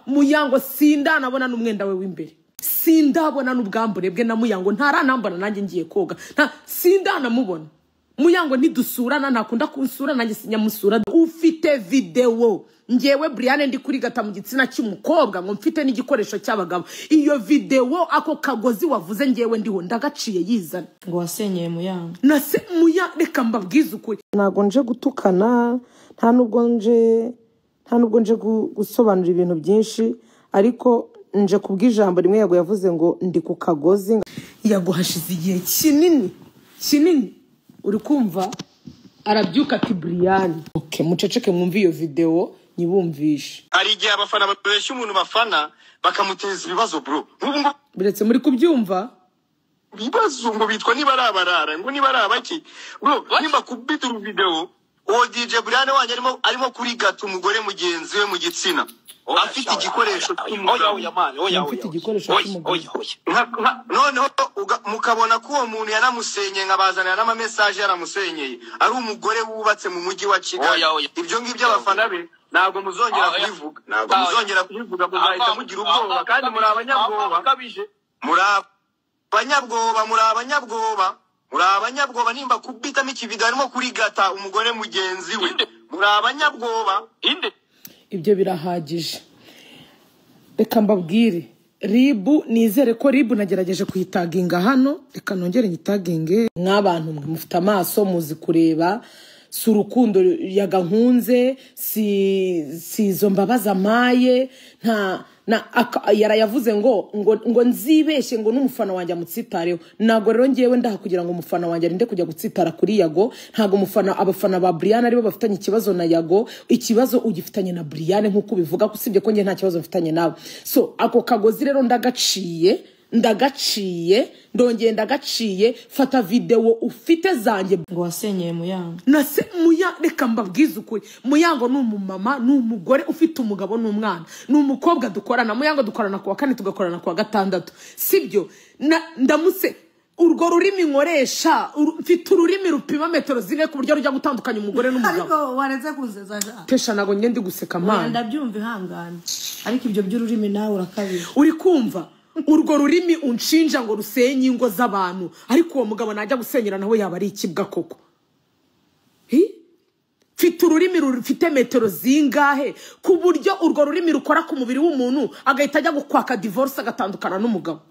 Muyango sindanabona n'umwenda we w'imbere, sindabona n'ubwambure bwe na Muyango ntaranambona nanjye ngiye koga, nta sindanamubona. Muyango ntidusurana, ntakunda kunsura, nanjye sinyamusura. Ufite video ngewe Brian ndi kuri gata mu gitsina cy'umukobwa ngo mfite n'igikoresho cy'abagabo. Iyo video ako kagozi wavuze ngewe ndiho ndagaciye yizana ngo wasenyeye Muyango. Nase Muyango reka mbabwiza ukuri, ntago nje gutukana, nta nubwo nje gusobanura ibintu byinshi, ariko nje kubw'ijambo rimwe Yago yavuze ngo ndi ku kagozi. Yago hashize igihe kinini uri kumva arabyuka ati Brian. Okay, muceceke mwumve iyo video nyibumvishe. Ari igihe abafana babesha umuntu bafana bakamuteza ibibazo bro. Nk'ubu biretse muri kubyumva bibazo ngo bitwa niba arabarara ngo niba arabaki bro, nimba kubita uru video uwo DJ Brian wanje arimo kuri gata umugore mugenzi we mu gitsina afite igikoresho cy'umugabo. afite igikoresho cy'umugabo. Noneho mukabona ko uwo muntu yanamusenye nkabazanira n'ama message yaramusenyeye ari umugore wubatse mu mujyi wa Kigali. Ibyo ngibyo abafana be ntabwo muzongera kubivuga, muzahita mugira ubwoba, kandi muri abanyabwoba nimba kubitamo ikivido arimo kuri gata umugore mugenzi we, muri abanyabwoba. Ibyo birahagije. Reka mbabwire Ribu, nizere ko Ribu nagerageje kuyitaginga hano, reka nongere nyitaginge. Nk'abantu mwe mufite amaso muzi kureba, si urukundo yagankunze, si izo mbabaza amaye, yarayavuze ngo nzibeshye ngo n'umufana wanjye amutsitareho. Nago rero ngewe ndaha kugira ngo umufana wanjye arinde kujya gutsitara kuri Yago. Ntago abafana ba Brian aribo bafitanye ikibazo na Yago, ikibazo ugifitanye na Brian nkuko bivuga, kusibye ko nge nta kibazo mfitanye nawe. So ako kagozi rero ndongeye ndagaciye. Fata video ufite zanjye ngo wasenyeye Muyango. Nase Muyango reka mbabwiza ukuri, Muyango n'umumama n'umugore ufite umugabo n'umwana, n'umukobwa dukorana. Muyango dukorana kuwa 4 tugakorana kuwa 6, sibyo? Ndamuse urwo rurimi nkoresha, mfite ururimi rupima metero zine ku buryo rujya gutandukanya umugore n'umugabo. Ariko wareze kuzeza pesha nago ngende guseka mana. Ndabyumva ihangana, ariko ibyo by'ururimi nawe urakabije. Uri kumva urwo rurimi unshinja ngo rusenye ingo z'abantu, ariko uwo mugabo najya gusenyera nawe yaba ari ikibwa koko. Mfite ururimi rufite metero zingahe ku buryo urwo rurimi rukora ku mubiri w'umuntu agahita ajya gukwaka divorce agatandukana n'umugabo.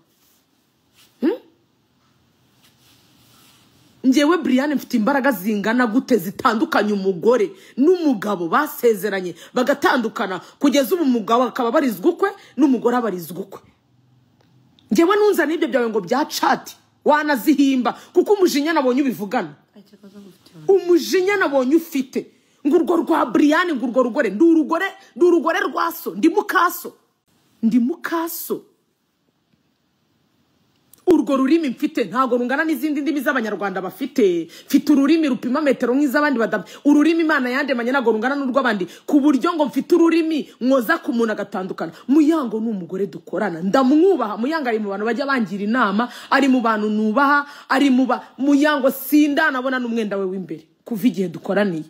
Ngewe Brian mfite imbaraga zingana gute zitandukanye umugore n'umugabo basezeranye bagatandukana, kugeza ubu umugabo akaba barizwa ukwe n'umugore abarizwa ukwe. Ngewe nunzana ibyo byawe ngo bya chat wanazihimba, kuko umujinya nabonye ubivugana, umujinya nabonye ufite ngo urwo rwa Brian ngo urwo rugore ndurugore rwaso, ndi mukaso. Urwo rurimi mfite ntago rungana n'izindi ndimi z'abanyarwanda bafite. Mfite ururimi rupima metero nk'izabandi badapfa. Ururimi Imana yandemanye nago rungana n'urw'abandi, ku buryo ngo mfite ururimi nkoza ku muntu agatandukana. Muyango n'umugore dukorana ndamwubaha. Muyango ari mu bantu bajya bangira inama, ari mu bantu nubaha, ari mu Muyango sindanabona n'umwenda we w'imbere kuva igihe dukoraniye.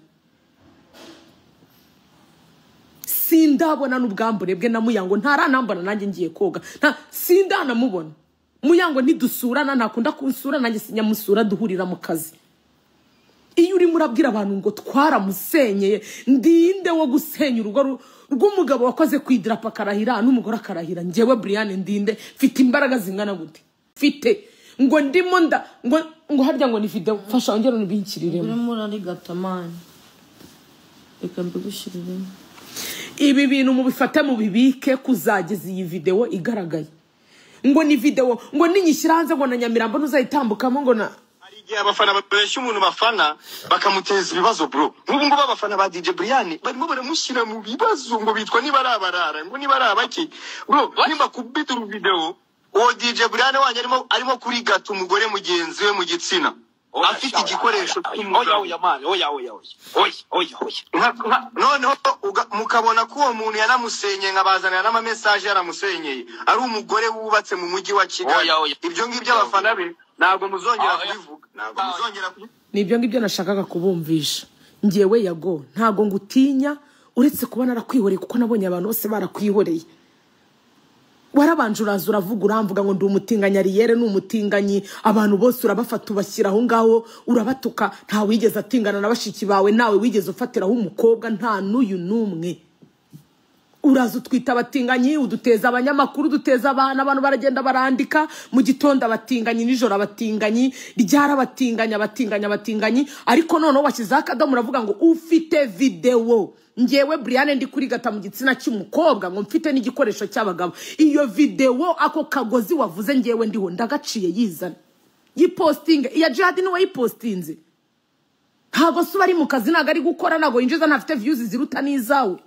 Sindabona n'ubwambure bwe na Muyango ntaranambona nanjye ngiye koga, sindanamubona. Muyango ntidusurana, ntakunda kunsura, nanjye sinyamusura, duhurira mu kazi. Iyo uri murabwira abantu ngo twaramusenyeye, ndinde wo gusenya urugo rw'umugabo wakoze kwidrapa karahira n'umugore akarahira. Ngewe Brian ndinde, mfite imbaraga zingana gute? Mfite ngo ndimo ngo harya ngo ni video fasha ongera n'ubinkiriremo. Urimo ari gatamani, reka mbigushyiriremo. Ibi bintu mubifate mu bibike kuzageza iyi video igaragaye. Ngo ni video ngo ninyishyira hanze ngo na Nyamirambo ntuzayitambukamo ngo na ari igihe abafana babesha umuntu bafana bakamuteza ibibazo bro. Nk'ubu ngubu abafana ba DJ Brian barimo baramushyira mu bibazo ngo bitwa niba arabarara ngo niba arabaki bro. Nimba kubita uru video uwo DJ Brian wanje arimo kuri gata umugore mugenzi we mu gitsina afite igikoresho cy'umugabo. Noneho mukabona ko uwo muntu yanamusenye nkabazanira n'ama message yaramusenyeye ari umugore wubatse mu mujyi wa Kigali. Ibyo ngibyo abafana be ntabwo muzongera kubivuga, nibyo ngibyo nashakaga kubumvisha. Ngewe Yago ntago ngutinya, uretse kuba narakwihoreye kuko nabonye abantu bose barakwihoreye. warabanje uraza uravuga uramvuga ngo ndi umutinganyi Ariyere ni umutinganyi abantu bose urabafata ubashyira aho ngaho urabatuka nta wigeze atingana na bashiki bawe nawe wigeze ufatiraho umukobwa nta n'uyu numwe uraza utwita abatinganyi uduteza abanyamakuru duteza abantu baragenda barandika mu gitondo abatinganyi nijoro abatinganyi ryara abatinganyi ariko noneho washyizeho akadomo uravuga ngo ufite video ngewe Brian ndi kuri gata mu gitsina cy'umukobwa ngo mfite n'igikoresho cy'abagabo iyo video ako kagozi wavuze ngewe ndiho ndagaciye yizana yiposting iya Jihad ni wayipostinze ntago suba ari mu kazi naga ari gukora nago yinjiza ntafite views ziruta n'izawe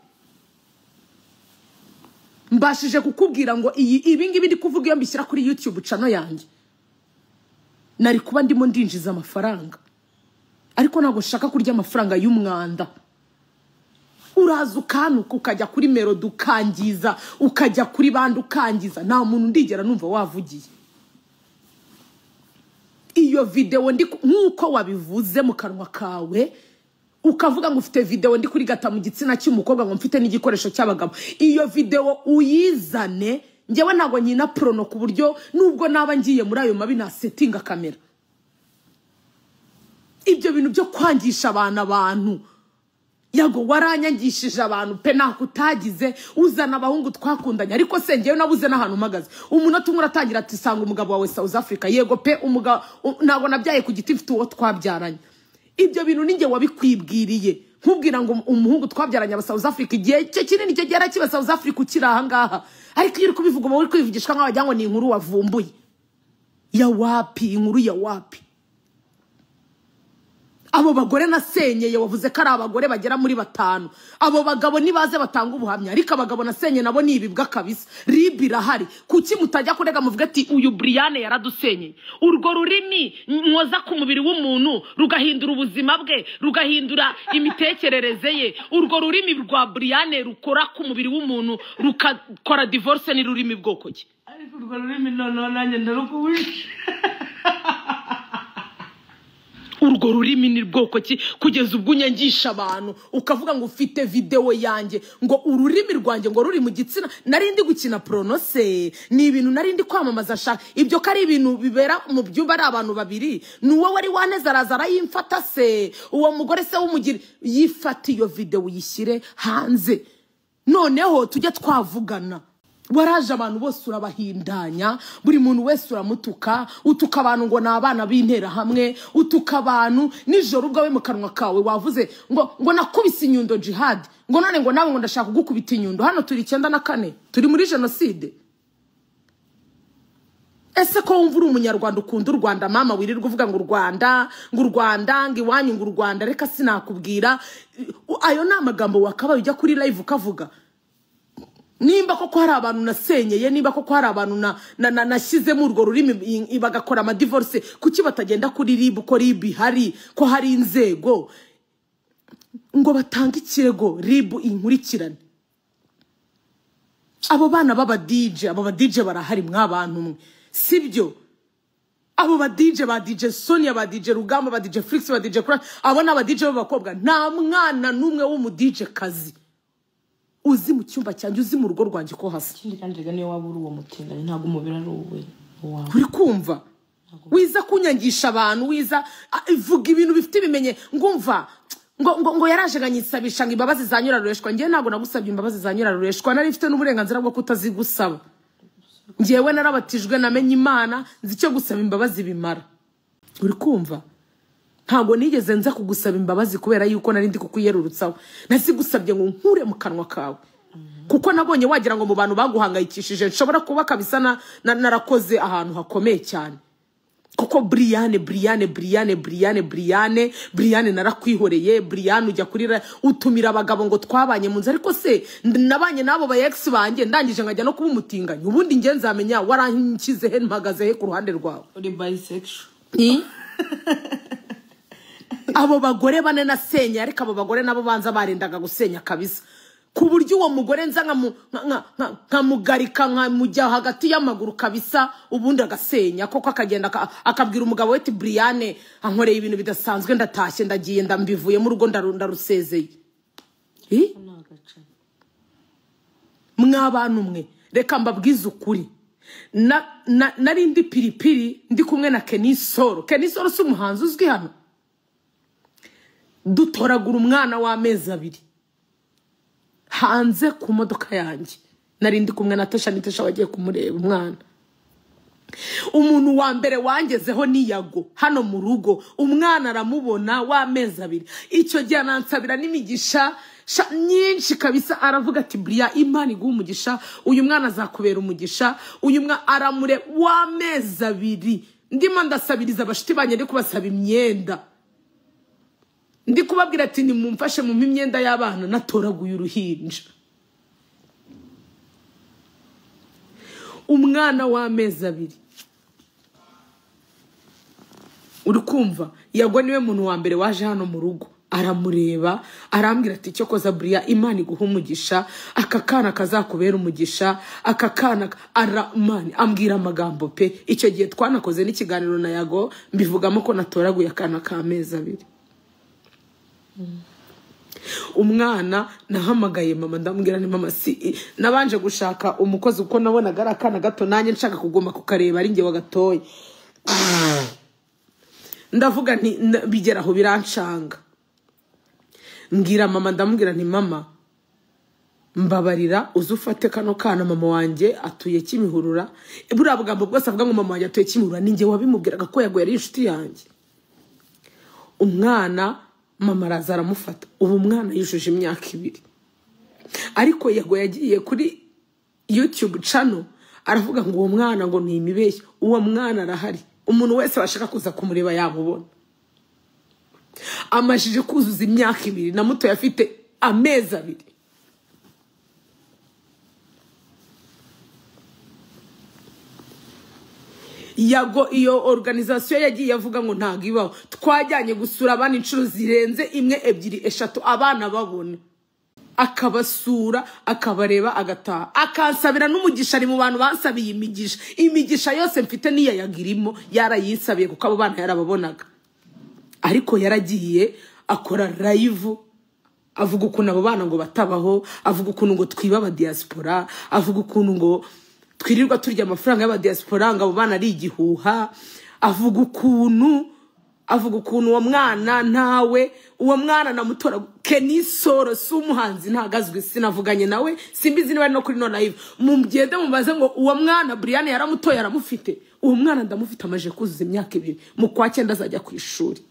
mbashije kukubwira ngo ibi ngibi ndi kuvuga iyo mbishyira kuri YouTube channel yanjye nari kuba ndimo ndinjiza amafaranga ariko nago shaka kurya amafaranga y'umwanda uraza ukanuka ukajya kuri Melody ukangiza ukajya kuri bandi ukangiza nta muntu ndigera numva wavugiye iyo video ndi nkuko wabivuze mu kanwa kawe ukavuga ngo ufite video ndi kuri gata mu gitsina cy'umukobwa ngo mfite n'igikoresho cy'abagabo iyo video uyizane ngewe ntago nyina prono ku buryo nubwo naba ngiye muri ayo mabi na setting kamera ibyo bintu byo kwangisha abantu yago waranyangishije abantu pe nakutagize uzana abahungu twakundanye ariko se ngewe nabuze n'ahantu mpagaze umunota umwe uratangira ati sanga umugabo wawe South Africa yego pe umugabo ntago nabyaye ku giti mfite uwo twabyaranye ibyo bintu ninge wabikwibwiriye nkubwira ngo umuhungu twabyaranye aba South Africa igihe cyo kinini cyo gera kiba South Africa ukiraha ngaha ariko iyo uri kubivuga mu uri kwivugishwa nk'abajya ngo ni inkuru wavumbuye ya wapi inkuru ya wapi abo bagore nasenyeye wavuze ko ari abagore bagera muri 5 abo bagabo nibaze batanga ubuhamya ariko abagabo nasenye nabo ni ibibwa kabisa ribira hari kuki mutajya kurega muvuga ati uyu Brian yaradusenyeye urwo rurimi mwoza ku mubiri w'umuntu rugahindura ubuzima bwe rugahindura imitekerereze ye urwo rurimi rwa Brian rukora ku mubiri w'umuntu rukakora divorce ni rurimi bwoko ki ariko urwo rurimi nanjye ndarukuwisha urwo rurimi ni bwoko ki kugeza ubwo unyangisha abantu ukavuga ngo ufite video yanjye ngo ururimi rwanjye ngo ruri mu gitsina narindi gukina pronose ni ibintu narindi kwamamaza shaka ibyo kari ibintu bibera mu byumba ari abantu babiri nuwo wari waneza razara yimfata se uwo mugore se w'umugire yifata iyo video yishyire hanze noneho tujye twavugana waraje abantu bose urabahindanya buri muntu wese uramutuka utuka abantu ngo nabana b'intera hamwe utuka abantu nijoro ubwawe mu kanwa kawe wavuze ngo nakubise inyundo Jihad ngo none ngo nawe ngo ndashaka kugukubita inyundo hano turi 94 turi muri genocide ese ko wumva uri umunyarwanda ukunda u Rwanda mama wirirwa uvuga ngo u Rwanda ngo iwanyu ngo u Rwanda reka sinakubwira ayo namagambo wakaba ujya kuri live ukavuga nimba koko hari abantu nasenyeye nimba koko hari abantu nashyizemo urwo rurimi bagakora ama divorce kuki batagenda kuri RIB ko RIB hari ko hari inzego ngo batanga ikirego RIB inkurikirane abo bana baba DJ barahari mwabantu mwe sibyo abo ba DJ ba DJ Sonia ba DJ Rugamba ba DJ Flix ba DJ Kura abo na ba DJ b'abakobwa nta mwana numwe wo mu DJ kazi uzi mu cyumba cyanjye uzi mu rugo rwanjye ko hasa ikindi kandi niyo waba uri uwo mutinganye ntago umubiri ari uwe uri kumva wiza kunyangisha abantu wiza ivuga ibintu bifite ibimenye ngumva ngo yaraje ganyisabisha ngo imbabazi za Nyirarureshwa ngiye ntago nagusabye imbabazi za Nyirarureshwa nari mfite n'uburenganzira bwo kutazigusaba ngiyewe narabatijwe namenye Imana nzi cyo gusaba imbabazi bimara uri kumva ntago nigeze nza kugusaba imbabazi kubera yuko nari ndi kukuyerurutsaho nasigusabye ngo nkure mu kanwa kawe kuko nabonye wagira ngo mu bantu baguhangayikishije nshobora kuba kabisa narakoze ahantu hakomeye cyane kuko Brian narakwihoreye Brian ujya kurira utumira abagabo ngo twabanye mu nzu ariko se nabanye nabo ba ex banjye ndangije ngajya no kuba umutinganye ubundi nge nzamenya warankize he mpagaze he ku ruhande rwawe uri bisexual abo bagore bane nasenya ariko abo bagore nabo banza barendaga gusenya kabisa ku buryo uwo mugore nza nkamugarika nkamujya hagati y'amaguru kabisa ubundi agasenya koko akagenda akabwira umugabo we ati Brian ankoreye ibintu bidasanzwe ndatashye ndagiye ndambivuye mu rugo ndarusezeye mwabantu mwe reka mbabwize ukuri nari ndi piripiri ndi kumwe na Kenisoro si umuhanzi uzwi hano dutoragura umwana w'amezi 2 hanze ku modoka yanjye nari ndi kumwe na Tesha wagiye kumureba umwana umuntu wa mbere wangezeho ni Yago hano mu rugo umwana aramubona w'amezi 2 icyo gihe nansabira n'imigisha nyinshi kabisa aravuga ati Bria Imana iguha umugisha uyu mwana azakubera umugisha uyu mwana aramure w'amezi 2 ndimo ndasabiriza abashiti banye ndi kubasaba imyenda ndi kubabwira ati nimumfashe mu imyenda y'abana natoraguye uruhinja umwana w'amezi 2 uri kumva Yago niwe muntu wa mbere waje hano mu rugo aramureba arambwira ati cyo koza Bria Imana iguha umugisha aka kana kazakubera umugisha aka kana aramani ambwira amagambo pe icyo gihe twanakoze n'ikiganiro na Yago mbivugamo ko natoraguye akana k'amezi 2 umwana nahamagaye mama ndamubwira ni mama si nabanje gushaka umukozi uko nabonaga ari akana gato nanjye nshaka kugoma kukareba ari nge wagatoye ndavuga nti bigeraho birancanga mbwira mama ndamubwira nti mama mbabarira uzufate kano kana mama wanje atuye Kimihurura buriya bugambo bwose avuga ngo mama wanje atuye Kimihurura ninjye wabimubwiraga ko Yago yari inshuti yanjye umwana mama araza aramufata ubu umwana yujuje imyaka 2 ariko Yago yagiye kuri YouTube channel aravuga ngo uwo mwana ngo ni imibeshyo uwo mwana arahari umuntu wese washaka kuza kumureba yamubona amashije kuzuza imyaka 2 na muto yafite amezi 2 Yago iyo organisation yagiye avuga ngo ntago ibaho twajyanye gusura abana inshuro zirenze 1 2 3 abana babona akabasura akabareba agataha akansabira n'umugisha ari mu bantu bansabiye imigisha yose mfite niya yagirimo yarayisabiye kuko abo bana yarababonaga ariko yaragiye akora live avuga ukuntu abo bana ngo batabaho avuga ukuntu ngo twiba aba diaspora avuga ukuntu ngo twirirwa turya amafaranga y'aba diaspora ngo abo bana ari igihuha avuga ukuntu uwo mwana ntawe uwo mwana namutora Kenisoro si umuhanzi ntagazwe sinavuganye nawe simbizi niba no kuri no live mumbyede mubaze ngo uwo mwana Brian yaramutoye aramufite uwo mwana ndamufite amaje kuzuza imyaka 2 mu kwa 9 azajya ku ishuri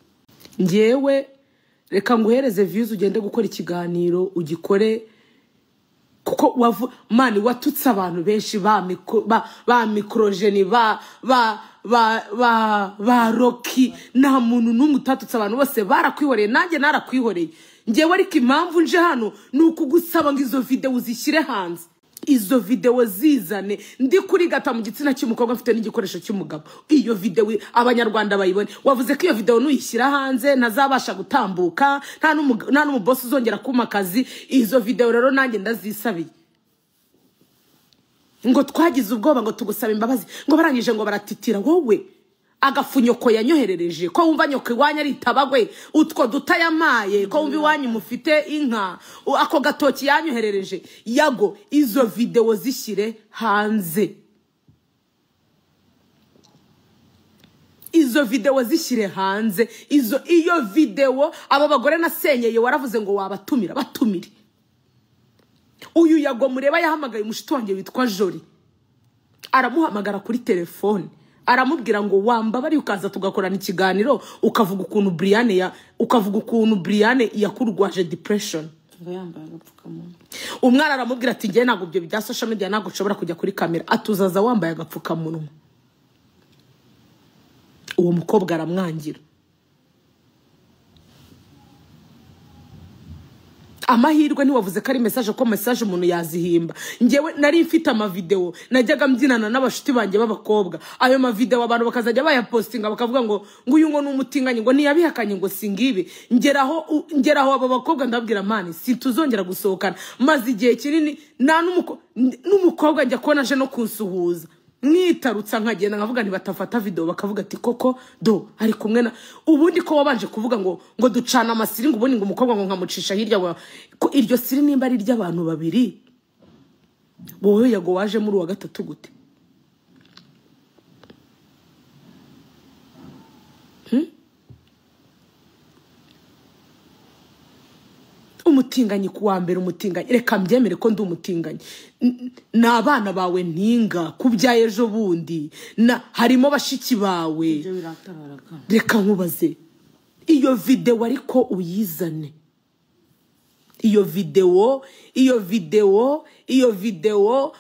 ngewe reka nguhereze views ugende gukora ikiganiro ugikore kuko mani watutse abantu benshi ba mikrogeni ba Rocky nta muntu n'umwe utatutse abantu bose barakwihoreye nanjye narakwihoreye ngewe ariko impamvu nje hano nuko gusaba ngo izo video uzishyire hanze izo video zizane ndi kuri gata mu gitsina cy'umukobwa mfite n'igikoresho cy'umugabo iyo video abanyarwanda bayibone wavuze ko iyo video nuyishyira hanze nazabasha gutambuka nta n'umuboss uzongera kuma kazi izo video rero nanjye ndazisabiye ngo twagize ubwoba ngo tugusaba imbabazi ngo barangije ngo baratitira wowe agafunyoko yanyoherereje ko wumva nyoko iwanya ari tabagwe utwo dutayamaye ko wumva iwanyu mufite inka ako gatoki yanyoherereje Yago izo video zishyire hanze izo video zishyire hanze iyo video abo bagore nasenyeye waravuze ngo wabatumira batumire uyu Yago mureba yahamagaye umushito wanjye witwa Jori aramuhamagara kuri telefone aramubwira ngo wamba bari ukaza tugakorana ikiganiro ukavuga ukuntu Brian yakurwaje depression umwana aramubwira ati ngiye ntago byo bya social media ntago ushobora kujya kuri kamera atuzaza wambaye agapfukamunwa uwo mukobwa aramwangira amahirwe ntiwavuze ko ari message ko message umuntu yazihimba ngewe nari mfite ama video najyaga mbyinana n'abashuti banjye b'abakobwa ayo ma video abantu bakazajya bayapostinga bakavuga ngo uyu ngo n'umutinganye ngo niyabihakanye ngo singibe ngeraho abo bakobwa ndabwira mani situzongera gusohokana maze igihe kinini na n'umukobwa njya kubona aje no kunsuhuza mwitarutsa nkagenda nkavuga nti batafata video bakavuga ati koko do ari kumwe na ubundi ko wabanje kuvuga ngo ducana amasiri ngo ubundi ngo umukobwa ngo nkamucisha hirya ko iryo siri nimba ari ry'abantu babiri wowe yago waje muri uwa gatatu gute? Umutinganyi kuwa mbere, umutinganyi reka mbyemere ko ndi umutinganyi. N'abana bawe ntinga kubyaye ejo bundi, harimo bashiki bawe. Reka nkubaze, iyo video ariko uyizane, iyo video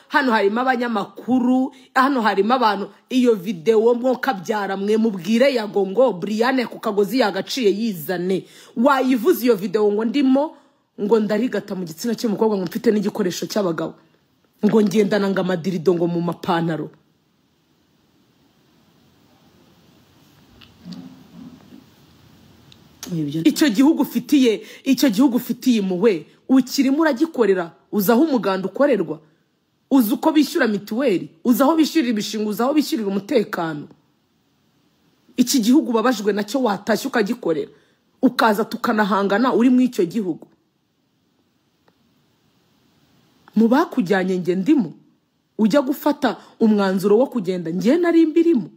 hano harimo abanyamakuru, hano harimo abantu, iyo video mwokabyara mwe mubwire yago ngo Brian ku kagozi yagaciye yizane. Wayivuze iyo video ngo ndimo ngo ndarigata mu gitsina cy'umukobwa ngo mfite n'igikoresho cy'abagabo, ngo ngendana nga madirido ngo mu mapantaro. Icyo gihugu ufitiye muwe ukirimo uragikorera, uzaho umuganda ukorerwa, uzi uko bishyura mituweli, uzaho bishyurira ibishinga, uzaho bishyurira umutekano. Iki gihugu babajwe nacyo watashye ukagikorera, ukaza tukanahangana uri mu icyo gihugu. Mubakujyanye nge ndimo, ujya gufata umwanzuro wo kugenda nge nari mbirimo.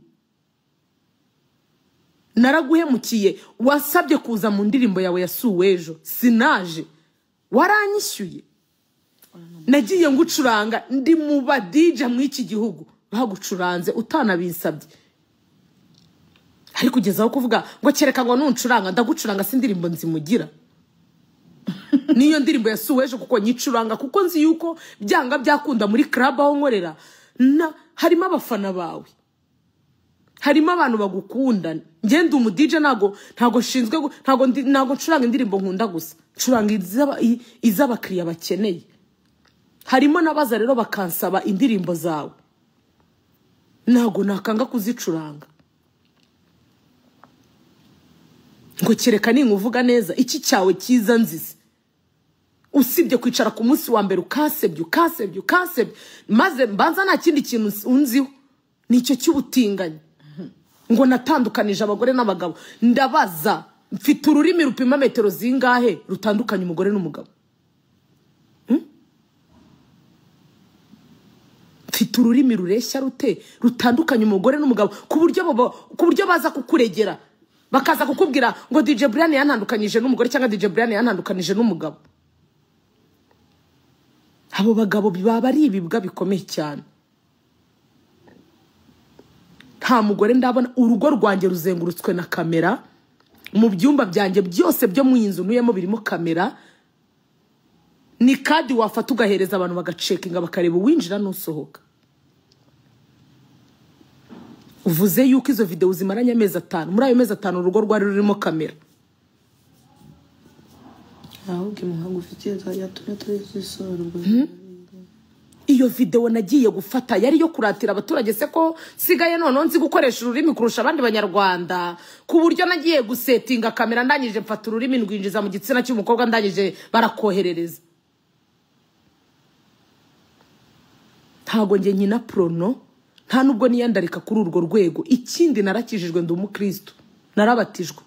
Naraguhemukiye, wasabye kuza mu ndirimbo yawe yasuwe ejo, sinaje, waranyishyuye. Nagiye ngucuranga ndi mu ba DJ mu iki gihugu, bagucuranze utanabisabye. Hari kugezaho kuvuga ngo kereka ngo nuncuranga, ndagucuranga si indirimbo nzimugira. Niyo ndirimbo yasuwe ejo kuko nyicuranga, kuko nzi yuko byanga byakunda muri club aho nkorera harimo abafana bawe, harimo abantu bagukunda. Ngende umu DJ ntago shinzwe, ntago ncuranga indirimbo nkunda gusa, ncuranga iz'abakiriya bakeneye. Harimo nabaza rero bakansaba indirimbo zawe, ntago nakanga kuzicuranga. Ngo kereka ninkuvuga neza iki cyawe cyiza nzize, usibye kwicara ku munsi wa mbere ukasebye, maze mbanza nta kindi kintu unziho, nicyo cy'ubutinganyi. Ngo natandukanije abagore n'abagabo. Ndabaza, mfite ururimi rupima metero zingahe rutandukanye umugore n'umugabo? Mfite ururimi rureshya rute rutandukanye umugore n'umugabo, ku buryo baza kukuregera bakaza kukubwira ngo DJ Brian yantandukanyije n'umugore cyangwa DJ Brian yantandukanije n'umugabo. Abo bagabo baba ari ibibwa bikomeye cyane. Nta mugore ndabona, urugo rwanjye ruzengurutswe na kamera, mu byumba byanjye byose byo mu inzu ntuyemo birimo kamera. Ni kadi wafata ugahereza abantu bagacekinga bakareba uwinjira n'usohoka. Uvuze yuko izo video zimaranye amezi 5, muri ayo mezi 5 urugo rwari rurimo kamera. ahubwo muhango ufitiye yatumye tuzisorwa. Iyo video nagiye gufata yari yo kuratira abaturage se ko sigaye none nzi gukoresha ururimi kurusha abandi banyarwanda, ku buryo nagiye gusetinga kamera ndangije mfata ururimi ndwinjiza mu gitsina cy'umukobwa ndangije barakoherereza. Ntago nge nyina prono, nta nubwo niyandarika kuri urwo rwego. Ikindi narakijijwe ndi umukristo, narabatijwe.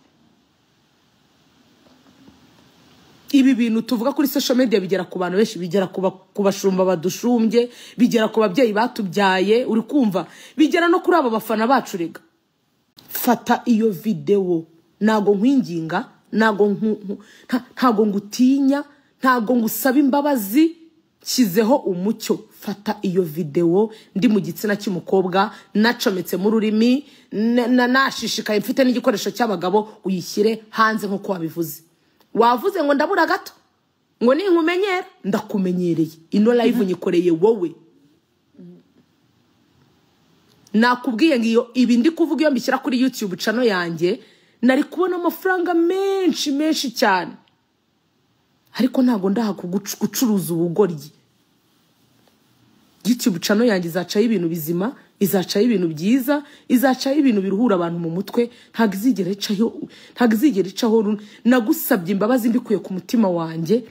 Ibi bintu tuvuga kuri social media bigera ku bantu benshi, bigera ku bashumba badushumbye, bigera ku babyeyi batubyaye, uri kumva, bigera no kuri abo bafana bacu. Rega fata iyo video, nago nkwinginga, ntago ngutinya, ntago ngusaba imbabazi, kizeho umucyo. Fata iyo video ndi mu gitsina cy'umukobwa nacometse mu rurimi, nashishikaye mfite n'igikoresho cy'abagabo, uyishyire hanze nkuko wabivuze. Wavuze ngo ndabura gato, ngo ninkumenyera, ndakumenyereye. Ino live nyikoreye wowe. Nakubwiye ngiyo ibi ndi kuvuga iyo mbishyira kuri YouTube channel yanjye, nari kubona amafaranga menshi cyane. Ariko ntago ndaha gucuruza ubugoryi. YouTube channel yanjye izacaho ibintu bizima, izacaho ibintu byiza, izacaho ibintu biruhura abantu mu mutwe, ntago izigera icaho. Nagusabye imbabazi mbikuye ku mutima wanjye,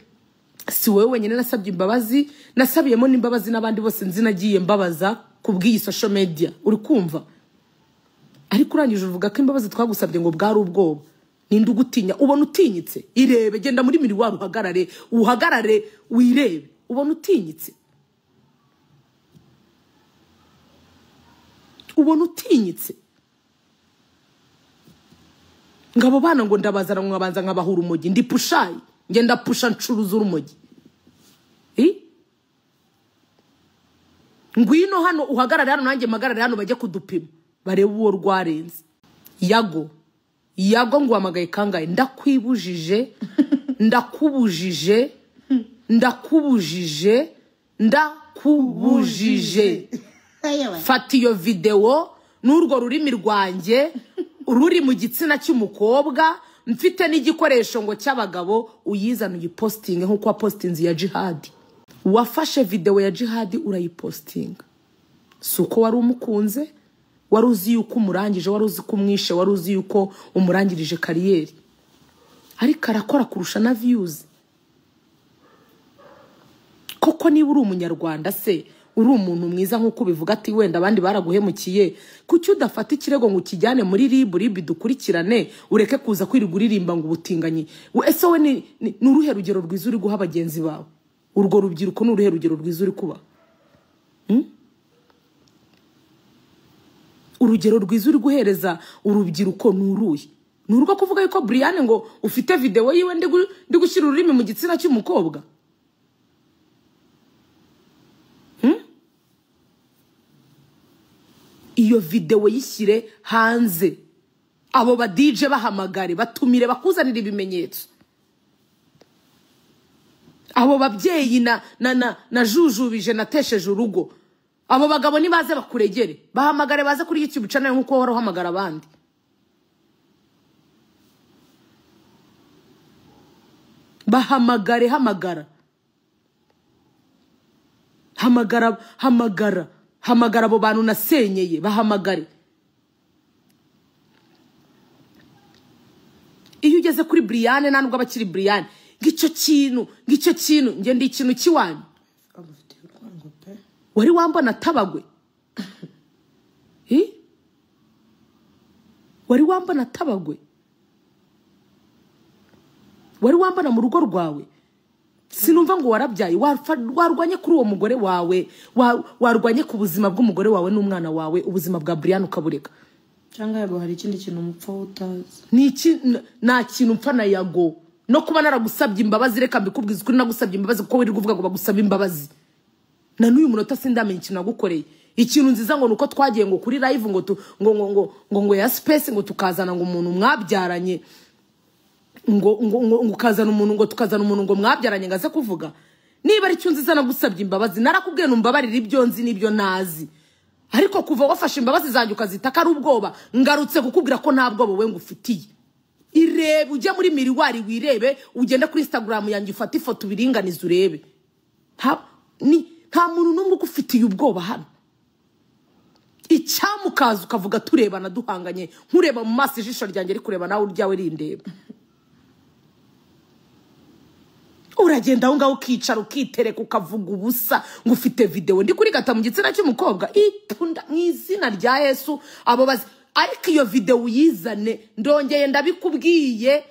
si wowe wenyine nasabye imbabazi, nasabiyemo n'imbabazi n'abandi bose nzi nagiye mbabaza kubw'iyi social media, uri kumva. Ariko urangije uvuga ko imbabazi twagusabye ngo bwari ubwoba. Ninde ugutinya? Ubona utinyitse? Irebe, genda muri miriwari uhagarare wirebe, ubona utinyitse. ubona utinyitse ngabo bana ngo ndabazana mwabanza nkabahura urumogi ndi pushayi ngenda pusha ncuruza urumogi ngwino hano uhagarare hano nanjye magarare hano bajye kudupima barebe uwo rwarenze yago ngo wamagaye kangaye ndakwibujije fata iyo video n'urwo rurimi rwanjye ruri mu gitsina cy'umukobwa mfite n'igikoresho ngo cy'abagabo uyizana uyipostinge nkuko wapostinze ya Jihad wafashe video ya Jihad urayipostinga suko wari umukunze wari uzi yuko umurangije wari uzi ko umwishe wari uzi yuko umurangirije kariyeri ariko arakora kurusha na views koko niba uri umunyarwanda se uri umuntu mwiza nkuko bivuga ati wenda abandi baraguhemukiye kuki udafata ikirego ngo ukijyane muri RIB dukurikirane ureke kuza kwirirwa uririmba ngo ubutinganyi ese we ni uruhe rugero rwiza uri guha bagenzi bawe urwo rubyiruko ni uruhe rugero rwiza uri kuba urugero rwiza uri guhereza urubyiruko nuruye nurwo kuvuga yuko Brian ngo ufite video yiwe ndi gushyira ururimi mu gitsina cy'umukobwa iyo video yishyire hanze abo ba DJ bahamagare batumire bakuzanira ibimenyetso abo babyeyi na jujubije natesheje urugo abo bagabo nibaze bakuregere bahamagare baze kuri YouTube channel nkuko wari uhamagara abandi bahamagare hamagara abo bantu nasenyeye bahamagare iyo ugeze kuri Brian nandwa bakiri Brian ngicyo kintu nge ndi ikintu kiwanyu wari wambona tabagwe wari wambona tabagwe wari wambona mu rugo rwawe sinumva ngo warabyaye warwanye kuri uwo mugore wawe warwanye ku buzima bw'umugore wawe n'umwana wawe ubuzima bwa Brian ukabureka cyangwa yago hari ikindi kintu umupfa utazi nta kintu mpfa na yago no kuba naragusabye imbabazi reka mbikubwiza ukuri nagusabye imbabazi kuko wiri kuvuga ngo bagusaba imbabazi na n'uyu munota sindamenye ikintu nagukoreye ikintu nziza ngo nuko twagiye ngo kuri live ngo ya space ngo tukazana ngo umuntu mwabyaranye ngo ukazana umuntu ngo tukazana umuntu ngo mwabyaranye ngaze kuvuga niba ari cyo nziza nagusabye imbabazi narakubwiye numbabarira ibyo nzi nibyo nazi ariko kuva wafashe imbabazi zanjye ukazitaka ari ubwoba ngarutse kukubwira ko nta bwoba we ngufitiye irebe ujye muri miriwari wirebe ugende kuri Instagram yanjye ufate ifoto biringaniza urebe nta muntu n'umwe ugufitiye ubwoba hano icyamukaza ukavuga turebana duhanganye nkureba mu maso ijisho ryanjye ari kureba nawe uryawe rindeba uragenda aho ngaho ukicara ukitereka ukavuga ubusa ngo ufite video ndi kuri gata mu gitsina cy'umukobwa itunda mu izina rya Yesu abo bazi ariko iyo video uyizane ndongeye ndabikubwiye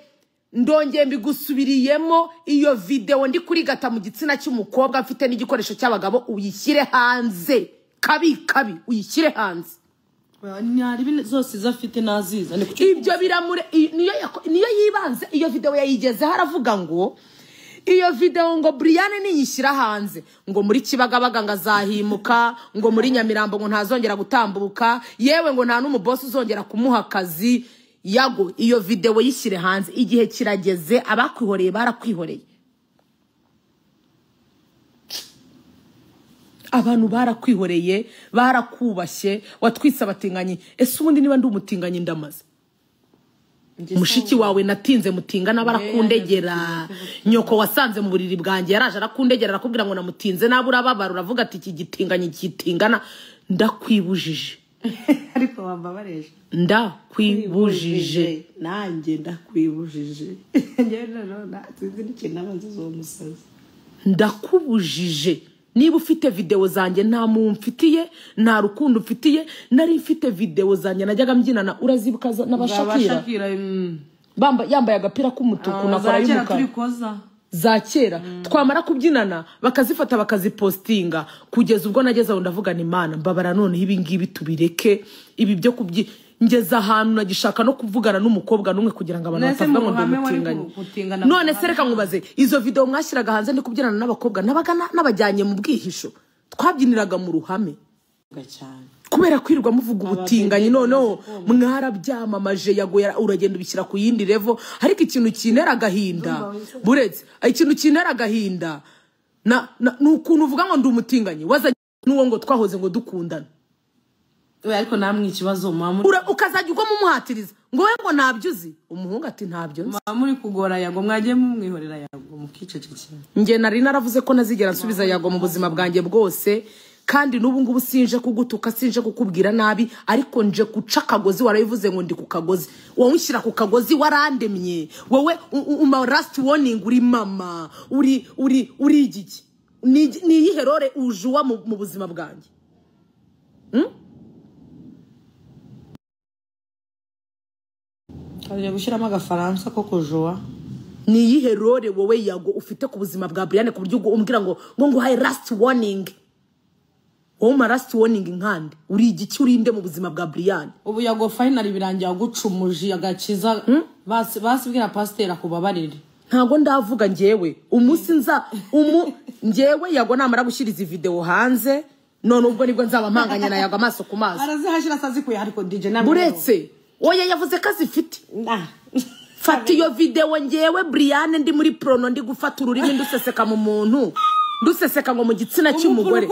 ndongeye mbigusubiriyemo iyo video ndi kuri gata mu gitsina cy'umukobwa mfite n'igikoresho cy'abagabo uyishyire hanze kabi uyishyire hanze nyari zose zafite naziza ibyo biramure niyo yibanze iyo video yayigeze haravuga ngo iyo video ngo Brian niyishyira hanze ngo muri Kibagabaga ngazahimuka ngo muri Nyamirambo ngo ntazongera gutambuka yewe ngo nta n'umuboss uzongera kumuha akazi yago iyo video yishyire hanze igihe kirageze abakwihoreye barakwihoreye abantu barakwihoreye barakubashye watwise abatinganyi ese ubundi niba ndi umutinganyi ndamaze mushiki wawe natinze mutingana barakundegera nyoko wasanze mu buriri bwanjye yaraje arakundegera arakubwira ngo namutinze nabura babara uravuga ati iki gitinganye kitingana ndakwibujije ariko wambabareje ndakwibujije nanjye ndakwibujije ngewe none sinzi n'ikintu abanza zo musazi ndakubujije niba ufite video zanjye nta mumfitiye nta rukundo mfitiye nari mfite video zanjye najyaga mbyinana urazibuka n'abashakira bamba yambaye agapira k'umutuku nakora y'umukara za kera twamara kubyinana bakazifata bakazipostinga kugeza ubwo nageze aho ndavuga ni Imana mbabara none ibi ngibi tubireke ibi byo ngeza ahantu nagishaka no kuvugana n'umukobwa numwe kugira ngo abantu batavuga ngo ndumutinganye none se reka nkubaze izo video mwashyiraga hanze ndi kubyinana n'abakobwa n'abajyanye mu bwihisho twabyiniraga mu ruhame cyane kubera kwirirwa muvuga ubutinganyi noneho mwarabyamamaje yagoya uragenda ubishyira ku yindi level ariko ikintu kinera agahinda buretse ikintu kinera agahinda n'ukuntu uvuga ngo ndi umutinganyi waza n'uwo ngo twahoze ngo dukundana ariko namwe ikibazo mama ukazajya uko mumuhatiriza ngo we ngo ntabyuzi umuhungu ati ntabyo nzi mama muri kugora yago mwagiye mumwihorera yago mukicecekera nge nari naravuze ko nazigera nsubiza yago mu buzima bwanjye bwose kandi n'ubu ngubu sinje kugutuka sinje kukubwira nabi ariko nje guca akagozi warabivuze ngo ndi ku kagozi wowe unshyira ku kagozi warandemye wowe last warning uri mama uri igiki ni iyiherore ujuwa mu buzima bwanjye Kaje gushyiramo agafaransa ko kujuwa ni iyiherore wowe yago ufite ku buzima bwa Brian ku buryo umbwira ngo haye last warning Oma last warning nkande uri igiki urinde mu buzima bwa Brian ubu yago finally birangiye gucumuji agakiza basibwira pasteur akubabarire ntago ndavuga ngewe umunsi ngewe yago namara gushyiriza video hanze none ubwo nibwo nzaba mpanganye na yago amaso ku maso arazihashira sazikuye ariko DJ namwe buretse oya yavuze ko azifite fata iyo video ngewe Brian ndi muri prono ndi gufata ururimi nduseseka mu muntu nduseseka ngo mu gitsina cy'umugore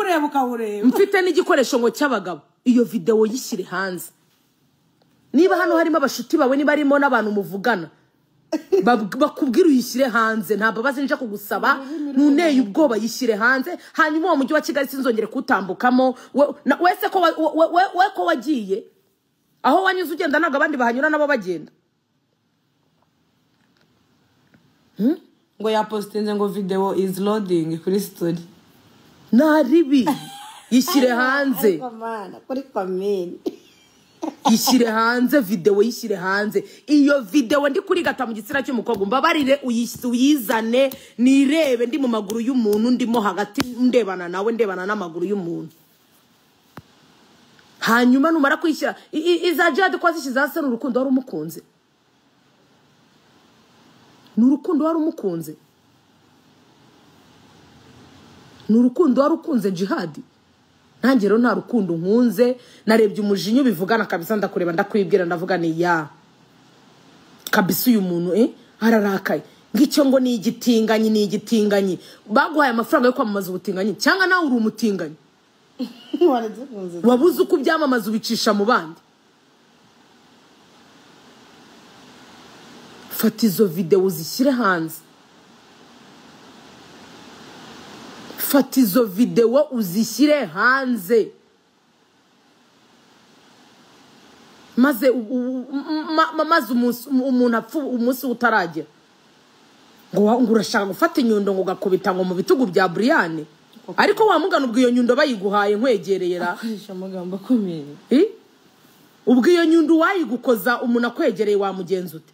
mfite n'igikoresho ngo cy'abagabo iyo video yishyire hanze niba hano harimo abashuti bawe niba arimo n'abantu muvugana bakubwira uyishyire hanze ntabwo bazinje kugusaba nuneye ubwoba yishyire hanze hanyuma uwo mujyi wa Kigali sinzongere kutambukamo wese ko wagiye aho wanyuze ugenda ntabwo abandi bahanyura nabo bagenda ngo yapostinze ngo video is loading kuri story naribi yishyire hanze kuri comment yishyire hanze video yishyire hanze iyo video ndi kuri gata mu gitsina cy'umukobwa mbabarire uyizane nirebe ndi mu maguru y'umuntu ndimo hagati ndebana nawe ndebana n'amaguru y'umuntu hanyuma numara kwishyira izajade kwa zishiza n'urukundo wari umukunze n'urukundo wari umukunze n'urukundo wari ukunze jihadi ntangero nta rukundo nkunze narebye umujinyo bivugana kabisa ndakureba ndakwibwira ndavuga ni ya kabisa uyu muntu ararakaye ngicyo ngo ni igitinganyi baguhaye amafaranga yo kwamamaza ubutinganyi cyangwa nawe uri umutinganyi wabuze uko byamamaza ubicisha mu bandi fata izo video uzishyire hanze fata izo video uzishyire hanze maze umuntu apfu umunsi utaragera ngo urashaka gufata inyundo ngo gakubita ngo mu bitugu bya Brian ariko wamugana ubwo iyo nyundo bayiguhaye nkwegereye ra amagambo akomeye ubwo iyo nyundo wayigukoza umuntu akwegereye wamugenza ute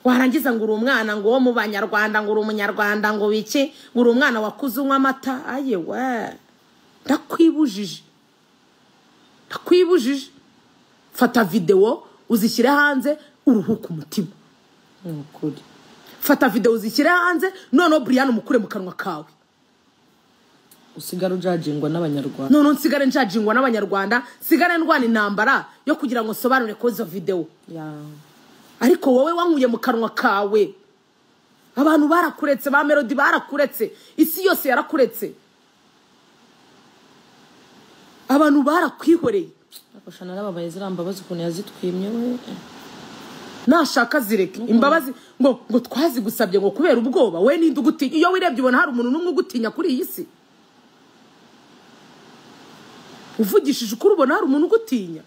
warangiza ngo uri umwana ngo wo mu banyarwanda ngo uri umunyarwanda ngo biki ngo uri umwana wakuze unywa amata ayewe ndakwibujije fata video uzishyire hanze uruhuka umutima ukuri fata video uzishyire hanze none Brian umukure mu kanwa kawe usigara ujajingwa n'abanyarwanda none nsigare njajingwa n'abanyarwanda sigare ndwana intambara yo kugira ngo sobanure ko izo video ariko wowe wankuye mu kanwa kawe abantu barakuretse ba Melody barakuretse isi yose yarakuretse abantu barakwihoreye akoshana n'ababaye zirambabaza ukuntu yazitwimye we nashaka zireke imbabazi ngo twazigusabye ngo kubera ubwoba we ninde ugutinya iyo wirebye ubona hari umuntu numwe ugutinya kuri iyi si uvugishije ukuri ubona hari umuntu ugutinya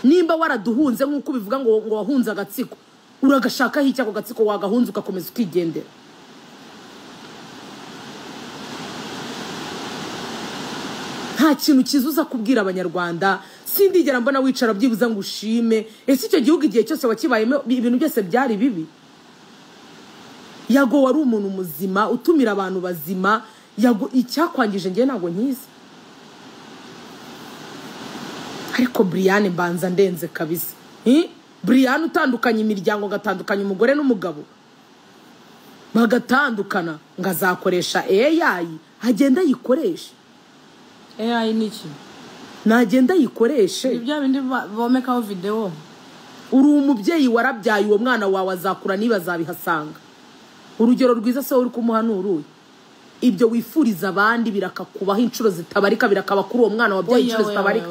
nimba waraduhunze nk'uko bivuga ngo wahunze agatsiko uragashaka hirya ako gatsiko wagahunze ugakomeza ukigendera nta kintu kizuza kubwira abanyarwanda sindigera mbona wicara byibuza ngo ushime. Ese icyo gihugu igihe cyose wakibayemo ibintu byose byari bibi? Yago wari umuntu muzima utumira abantu bazima. Yago icyakwangije ngiye ntago nkizi. Ariko Brian mbanza ndenze kabisa. Brian utandukanye imiryango, gatandukanye umugore n'umugabo, bagatandukana, ngazakoresha AI. Agenda yikoresha AI niki nagenda yikoreshe ibyo bindi bomekaho video. Uri umubyeyi warabyaye uwo mwana wawe azakura niba azabihasanga. Urugero rwiza se uri kumuhanuruye. Ibyo wifuriza abandi birakakubaho inshuro zitabarika, birakaba kuri uwo mwana wabyaye inshuro zitabarika,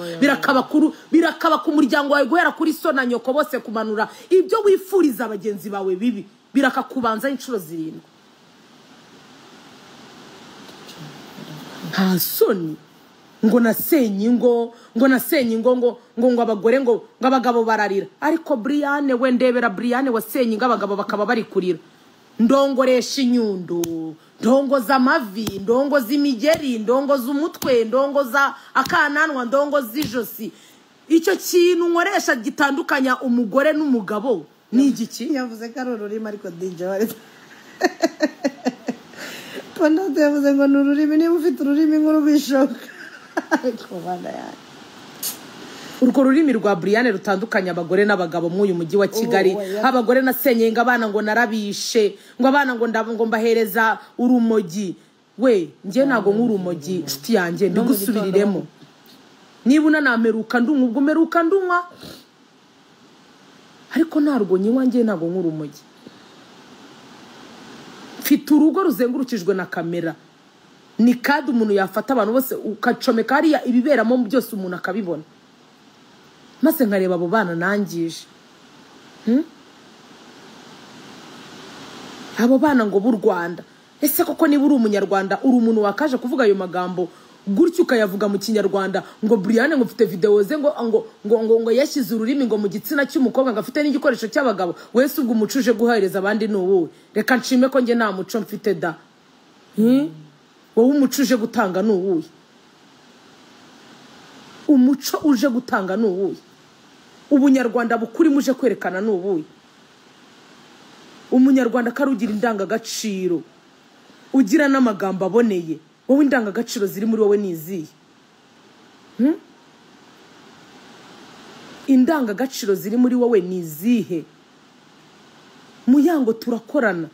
birakaba ku muryango wawe guhera kuri so na nyoko bose kumanura. Ibyo wifuriza abagenzi bawe bibi birakakubanza inshuro 7. Nta soni ngo nasenye ingo, ngo abagore ngo abagabo bararira. Ariko Brian we ndebera Brian wasenye ingo abagabo bakaba bari kurira. Ndongoresha inyundo, ndongoza amavi, ndongoza imigeri, ndongoza umutwe, ndongoza akananwa, ndongoza ijosi. Icyo kintu nkoresha gitandukanya umugore n'umugabo ni igiki? Yavuze ko ari ururimi ariko DJ wari Kondo yavuze ngo n'ururimi, niba ufite ururimi nk'urubishoka. Urwo rurimi rwa Brian rutandukanya abagore n'abagabo mw'uyu mujyi wa Kigali. Abagore nasenye ngo abana ngo narabishe, ngo abana ngo mbahereza urumogi. We ngiye nago nk'urumogi nshuti yanjye ndigusubiriremo. Niba unanameruka ndumwa ubwo meruka ndumwa, ariko ntarwo nyinywa ngiye nago nk'urumogi. Mfite urugo ruzengurukijwe na kamera. Ni kandi umuntu yafata abantu bose ukacomeka hariya ibiberamo byose umuntu akabibona. Maze nkareba abo bana nangije. Abo bana ngo b'u Rwanda. Ese koko niba uri umunyarwanda uri umuntu wakaje kuvuga ayo magambo gutyo ukayavuga mu Kinyarwanda ngo Brian ngo mfite video ze ngo yashyize ururimi ngo mu gitsina cy'umukobwa ngo afite n'igikoresho cy'abagabo. Wese ubwo umucuje guhahereza abandi n'uwo. Reka nshime ko nge nta muco mfite da. Wowe umucuje gutanga n'uwo. Umuco uje gutanga n'uwo. Ubunyarwanda bukuri muje kwerekana n'uwo. Umunyarwanda karugira indangagaciro, ugira n'amagambo aboneye. Wowe indangagaciro ziri muri wowe nizihe? Indangagaciro ziri muri wowe nizihe? Muyango turakorana.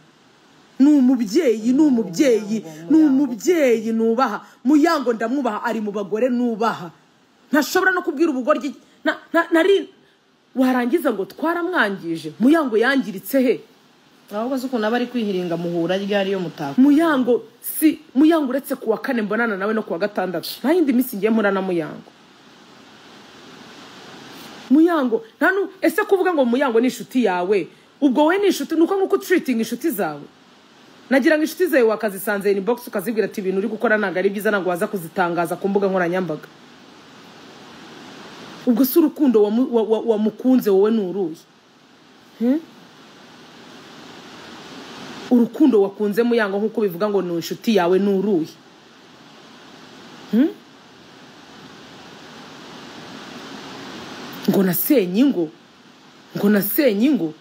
N'umubyeyi nubaha. Muyango ndamwubaha, ari mu bagore nubaha. Ntashobora no kubwira ubugoryi nari warangiza ngo twaramwangije. Muyango yangiritse he? Ahubwo se ukuntu abari kwihiringa muhura ryari yo mutaka. Muyango uretse kuwa 4 mbonana nawe no kuwa 6. Nta yindi minsi ngiye mpura na Muyango ntanu. Ese kuvuga ngo Muyango ni inshuti yawe, ubwo we ni inshuti nuko nkuko treating inshuti zawe. Nagira ngo inshuti zawe wakazisanze inbox ukazibwira ati ibintu uri gukora nanga ari byiza nango waza kuzitangaza ku mbuga nkoranyambaga. Ubwo se urukundo wa mukunze wowe nuruye? Urukundo wakunze Muyango nkuko bivuga ngo ni inshuti yawe nuruye? Ngo nasenye ingo.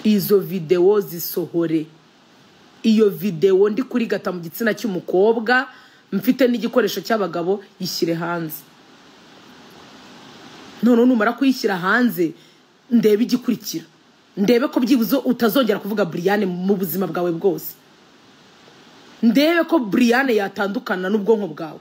Izo video zisohore. Iyo video ndi kuri gata mu gitsina cy'umukobwa mfite n'igikoresho cy'abagabo yishyire hanze. None numara kuyishyira hanze ndebe igikurikira. Ndebe ko byibuzo utazongera kuvuga Brian mu buzima bwawe bwose. Ndebe ko Brian yatandukana n'ubwonko bwawe.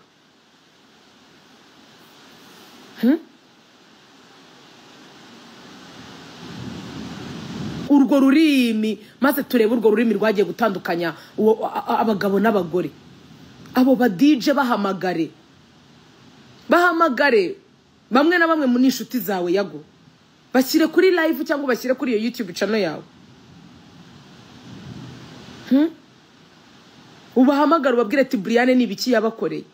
Urwo rurimi maze turebe urwo rurimi rwagiye gutandukanya abagabo n'abagore. Abo ba DJ bahamagare bamwe na bamwe mu nishuti zawe Yago, bashyire kuri live cyangwa bashyire kuri iyo YouTube channel yawe. Ubahamagara ubabwire ati Brian ni biki yabakoreye.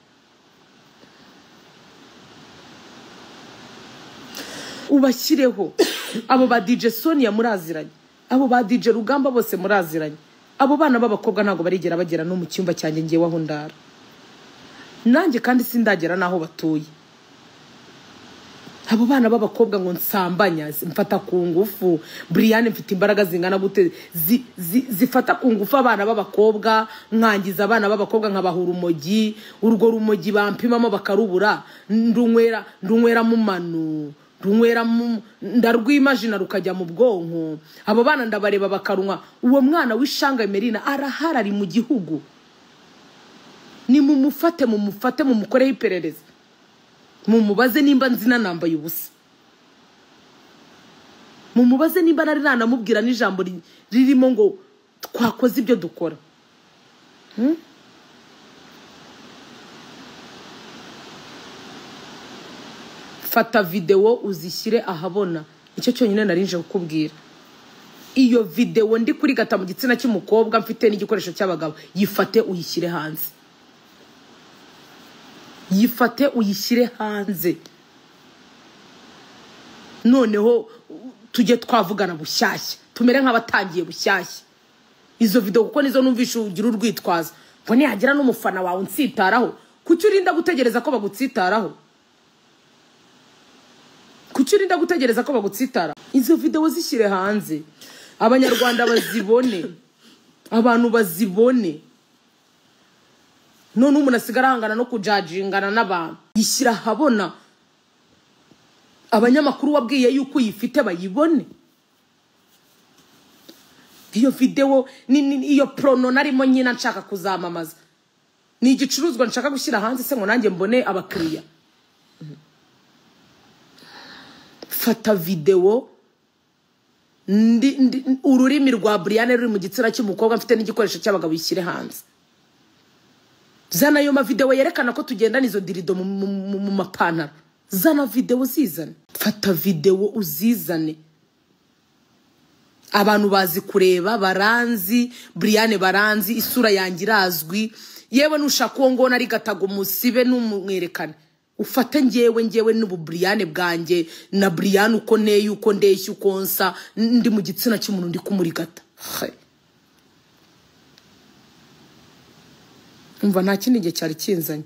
Ubashyireho abo ba DJ Sonia muraziranye. abo ba DJ Rugamba bose muraziranye. Abo bana b'abakobwa ntago barigera bagera no mu cyumba cyanjye ngiye waho ndara. Nanjye kandi sindagera naho batuye. Abo bana b'abakobwa ngo nsambanya mfata ku ngufu. Brian mfite imbaraga zingana gute zifata ku ngufu abana b'abakobwa, nkangiza abana b'abakobwa nkabahura urumogi, urwo rumogi bampimamo bakarubura, ndunywera mu manu, ndarwimagina rukajya mu bwonko. Abo bana ndabareba bakarunwa. Uwo mwana w'ishanga Emerina araharari mu gihugu. Ni mumufate mumukoreho iperereza. Mumubaze nimba nzina nambaye ubusa. Mumubaze nimba nari nanamubwira n'ijambo ririmo ngo twakoze ibyo dukora. Fata video uzishyire ahabona. Icyo cyonyine narinje kukubwira. Iyo video ndi kuri gata mu gitsina cy'umukobwa mfite n'igikoresho cy'abagabo, yifate uyishyire hanze. Yifate uyishyire hanze. Noneho tujye twavugana bushyashya, tumere nk'abatangiye bushyashya. Izo video kuko nizo numvisha ugira urwitwaza ngo nihagira n'umufana wawe unsitaraho. Kuki urinda gutegereza ko bagutsitaraho? Kuki urinda gutegereza ko bagutsitara? Izo video zishyire hanze, abanyarwanda bazibone, abantu bazibone. None umuntu asigara hangana no kujajingana n'abantu. Yishyira habona, abanyamakuru wabwiye yuko uyifite bayibone. Iyo video iyo prono narimo nyina nshaka kuzamamaza, ni igicuruzwa nshaka gushyira hanze se ngo nanjye mbone abakiriya. Fata video ururimi rwa Brian ruri mu gitsina cy'umukobwa mfite n'igikoresho cy'abagabo yishyire hanze. Zana yo video yerekana ko tugendana izo dirido mu mapantaro. Zana video zizane. Fata video uzizane. Abantu bazi kureba, baranzi, Brian baranzi, isura yanjye irazwi. Yewe nushaka uwo ngona ari gatago musibe n'umwerekane. Ufate njyewe n'ubu Brian bwanjye na Brian uko neye uko ndeshye uko nsa ndi mu gitsina cy'umuntu ndi kumurigata. Umva nta kindi gihe cyari kinzanye.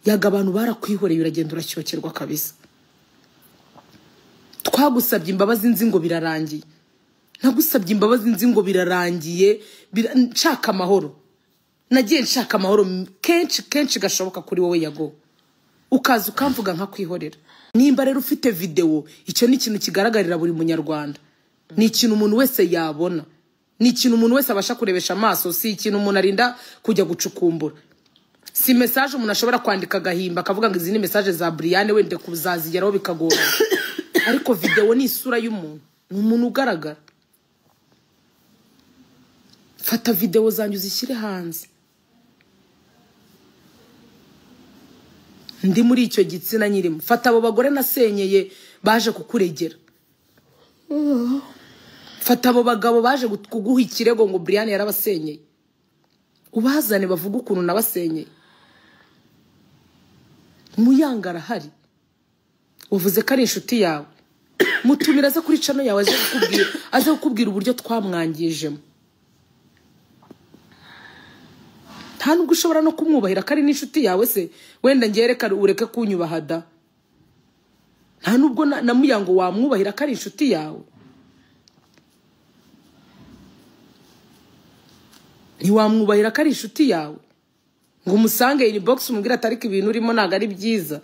Yaga abantu barakwihoreye uragenda uracyokerwa kabisa. Twagusabye imbabazi nzi ngo birarangiye. Nagusabye imbabazi nzi ngo birarangiye, nshaka amahoro. Nagiye nshaka amahoro kenshi gashoboka kuri wowe Yago. Ukaza ukamvuga nka kwihorera. Nimba rero ufite video, icyo ni ikintu kigaragarira buri munyarwanda. Ni ikintu umuntu wese yabona. Ni ikintu umuntu wese abasha kurebesha amaso, si ikintu umuntu arinda kujya gucukumbura. Si message umuntu ashobora kwandika gahimba akavuga ngo izi ni message za Brian wende kuzazigeraho bikagora. Ariko video ni isura y'umuntu, ni umuntu ugaragara. Fata video zanyu uzishyire hanze. Ndi muri icyo gitsina nyirimo. Fata abo bagore nasenyeye baje kukuregera. Fata abo bagabo baje kuguha ikirego ngo Brian yarabasenyeye. Ubazane bavuga ukuntu nabasenyeye. Muyangara hari. Uvuze ko ari inshuti yawe. Mutumira aza kuri channel yawe aze kukubwira uburyo twamwangijemo. Nta nubwo ushobora no kumwubahira ko ari n'inshuti yawe se, wenda ngereka ureke kunyubahada. Nta nubwo na Muyango wamwubahira ko ari inshuti yawe. Ntiwamwubahira ko ari inshuti yawe ngo umusange inbox umubwira atari ko ibintu urimo ntago ari byiza.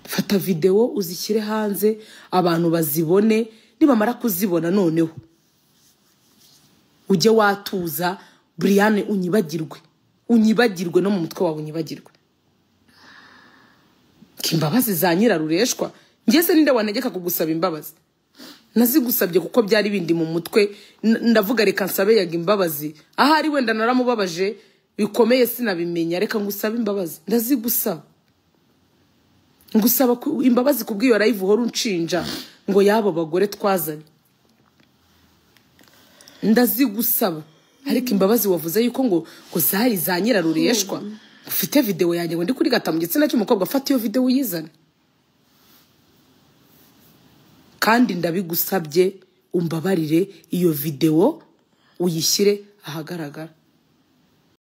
Fata video uzishyire hanze abantu bazibone, nibamara kuzibona noneho ujye watuza Brian unyibagirwe no mu mutwe wawe unyibagirwe. Kimbabazi za nyirarureshwa ngese ninde wanegeka kugusaba imbabazi? Nazigusabye kuko byari bindi mu mutwe, ndavuga reka nsabe Yaga imbabazi. Ahari wenda naramubabaje bikomeye sinabimenya, reka ngusabe imbabazi. Ndazigusaba. Ngusaba imbabazi kubwiyo live uhora unshinja ngo yabo bagore twazanye. Ndazigusaba. Ariko imbabazi wavuze yuko ngo zari za nyirarureshwa. Ufite video yanjye ngo ndi kuri gata mu gitsina cy'umukobwa, afata iyo video uyizane. kandi ndabigusabye umbabarire iyo video uyishyire ahagaragara.